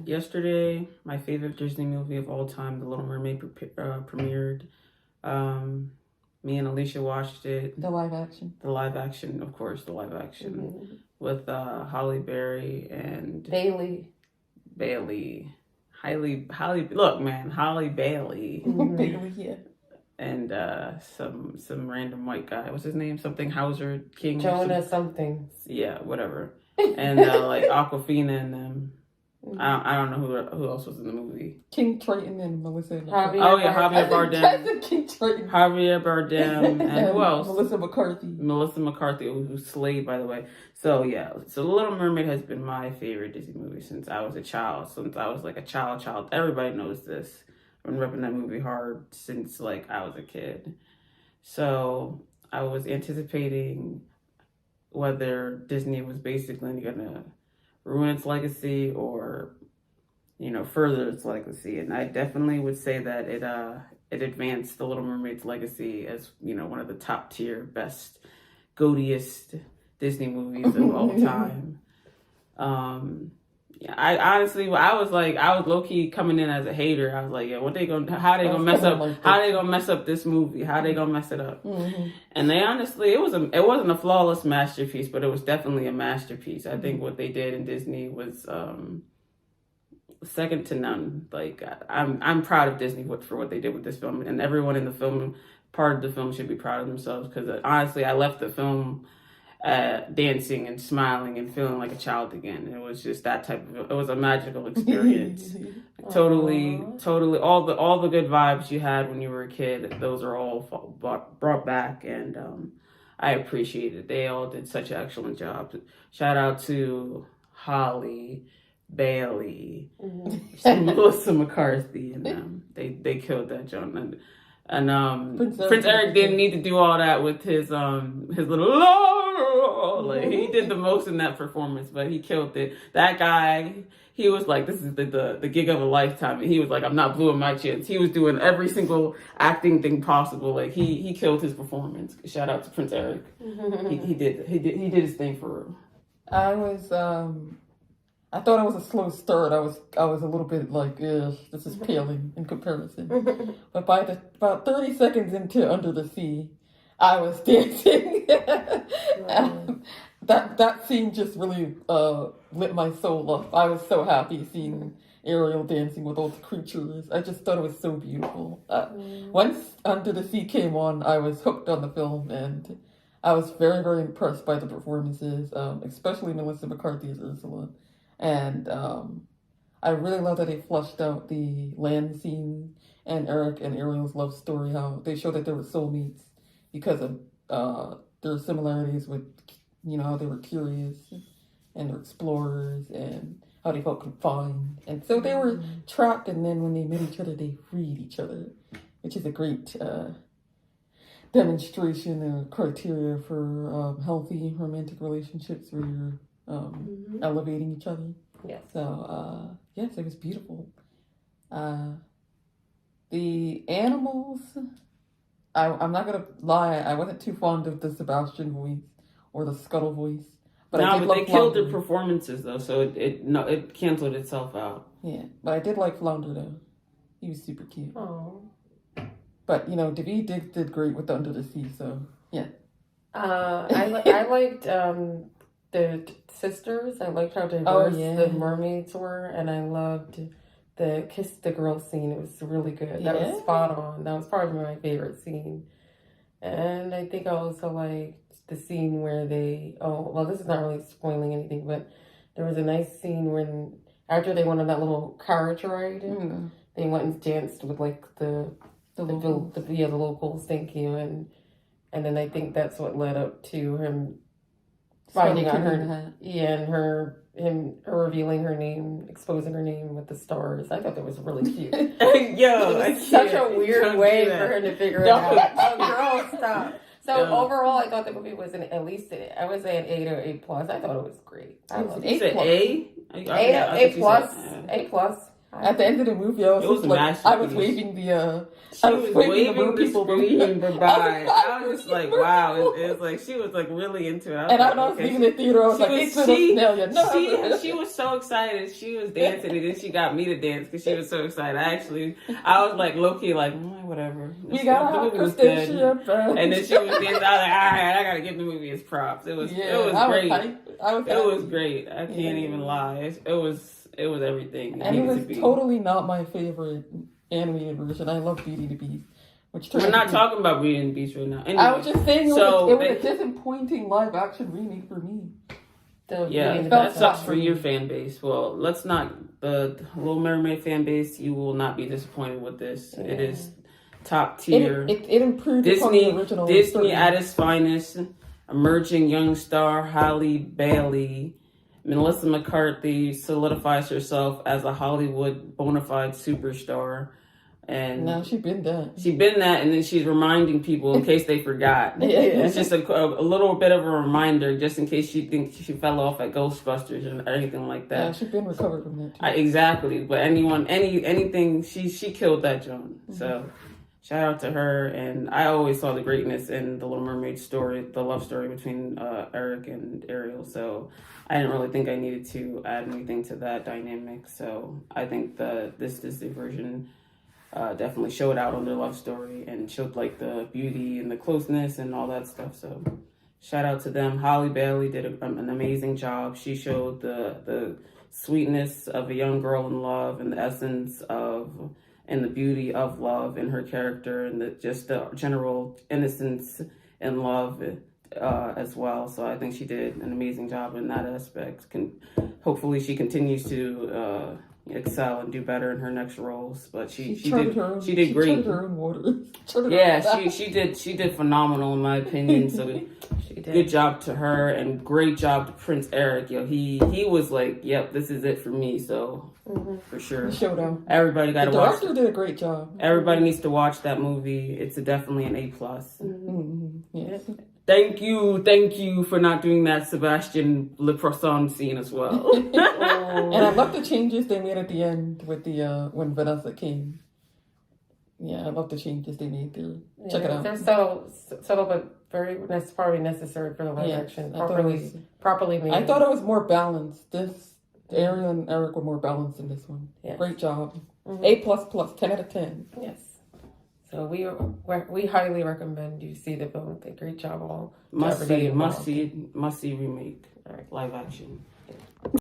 Yesterday, my favorite Disney movie of all time, The Little Mermaid, premiered. Me and Alicia watched it. The live action. The live action, of course, the live action with Holly Berry and Bailey. Look, man, Holly Bailey. Bailey, yeah. And some random white guy. What's his name? Something Hauser King. Jonah something. Yeah, whatever. And like Aquafina and them. I don't know who else was in the movie. King Triton and Melissa. Javier Bardem. King Triton. Javier Bardem and who else? Melissa McCarthy, who slayed, by the way. So yeah, so The Little Mermaid has been my favorite Disney movie since I was a child. Since I was like a child. Everybody knows this. I've been repping that movie hard since like I was a kid. So I was anticipating whether Disney was basically gonna ruin its legacy or, further its legacy. And I definitely would say that it advanced The Little Mermaid's legacy as, one of the top tier, best, goatiest Disney movies of all time. I honestly, I was low key coming in as a hater. I was like, yeah, how they gonna mess up this movie? How they gonna mess it up? Mm-hmm. And they honestly, it wasn't a flawless masterpiece, but it was definitely a masterpiece. I think what they did in Disney was second to none. Like I'm proud of Disney for what they did with this film, and everyone in the film, part of the film, should be proud of themselves because honestly, I left the film dancing and smiling and feeling like a child again. It was just that it was a magical experience. totally all the good vibes you had when you were a kid, those are all brought back, and I appreciate it. They all did such an excellent job. Shout out to Holly Bailey, Melissa McCarthy, and they killed that joint. And Prince Eric didn't need to do all that with his little like he did the most in that performance, but he killed it. That guy, he was like, this is the gig of a lifetime, and he was like, I'm not blowing my chance. He was doing every single acting thing possible. Like he killed his performance. Shout out to Prince Eric. He did his thing for real. I thought it was a slow start. I was a little bit like, this is paling in comparison. But by about 30 seconds into Under the Sea, I was dancing. That scene just really lit my soul up. I was so happy seeing Ariel dancing with all the creatures. I just thought it was so beautiful. Once Under the Sea came on, I was hooked on the film, and I was very, very impressed by the performances, especially Melissa McCarthy as Ursula. And I really love that they fleshed out the land scene and Eric and Ariel's love story, how they showed that they were soulmates because of their similarities with, how they were curious and they're explorers and how they felt confined. And so they were trapped, and then when they met each other, they freed each other, which is a great demonstration and criteria for healthy romantic relationships where you're elevating each other. Yes. So, yes, it was beautiful. The animals, I'm not going to lie, I wasn't too fond of the Sebastian voice or the Scuttle voice. But they killed their performances, though, so it canceled itself out. Yeah, but I did like Flounder, though. He was super cute. Oh. But, David did great with Under the Sea, so, yeah. I liked the sisters. I liked how diverse the mermaids were, and I loved the kiss the girl scene. It was really good. That was spot on. That was probably my favorite scene. And I think I also liked the scene where this is not really spoiling anything, but there was a nice scene when after they went on that little carriage ride, they went and danced with like the locals. Thank you, and then I think that's what led up to him finding out her, and her revealing her name, exposing her name with the stars. I thought that was really cute. It was such a weird way for her to figure it out. Oh, girl, stop. So overall, I thought the movie was I would say an A or A+. I thought it was great. I loved it. You said A? A plus. At the end of the movie, I was, It was a like, I masterpiece. was waving the. She was waving the screen goodbye. I was just like, wow. It was like, she was like really into it. And I was leaving the theater, I was like, it's Australia. No. She was so excited. She was dancing, and then she got me to dance because she was so excited. I was like low key, like, whatever. We gotta have Christian. And then she was dancing. I was like, all right, I gotta give the movie its props. It was great. It was great. I can't even lie. It was everything. And it was totally not my favorite animated version. I love Beauty and the Beast. We're not talking about Beauty and the Beast right now. Anyway, I was just saying it was a disappointing live action remake for me. That sucks for your fan base. Well, let's not. The Little Mermaid fan base, you will not be disappointed with this. Yeah. It is top tier. It improved upon the original. Disney at its finest. Emerging young star Halle Bailey. Melissa McCarthy solidifies herself as a Hollywood bona fide superstar. And now she's been that. And then she's reminding people in case they forgot. It's just a little bit of a reminder, just in case she thinks she fell off at Ghostbusters or anything like that. Yeah, she's been recovered from that too. Exactly. But anything, she killed that Joan. Mm-hmm. So shout out to her. And I always saw the greatness in the Little Mermaid story, the love story between Eric and Ariel. So I didn't really think I needed to add anything to that dynamic. So I think this Disney version definitely showed out on their love story and showed like the beauty and the closeness and all that stuff. So shout out to them. Halle Bailey did an amazing job. She showed the sweetness of a young girl in love and the essence of and the beauty of love in her character and the general innocence in love as well. So I think she did an amazing job in that aspect. Hopefully she continues to excel and do better in her next roles. But she did great. Her own water. she did phenomenal in my opinion. So good job to her and great job to Prince Eric. He was like, yep, this is it for me. So for sure, showdown. Everybody got to watch. The director did a great job. Everybody needs to watch that movie. It's definitely an A+. Yes. Thank you for not doing that Sebastian Le Poisson scene as well. And I love the changes they made at the end with the when Vanessa came. Yeah, I love the changes they made there. Check it out. They're subtle but probably necessary for the live action. Properly made. I thought it was more balanced. Ariel and Eric were more balanced in this one. Yeah. Great job. A++, 10 out of 10. Yes. So we highly recommend you see the film. Great job all. Must see remake, live action.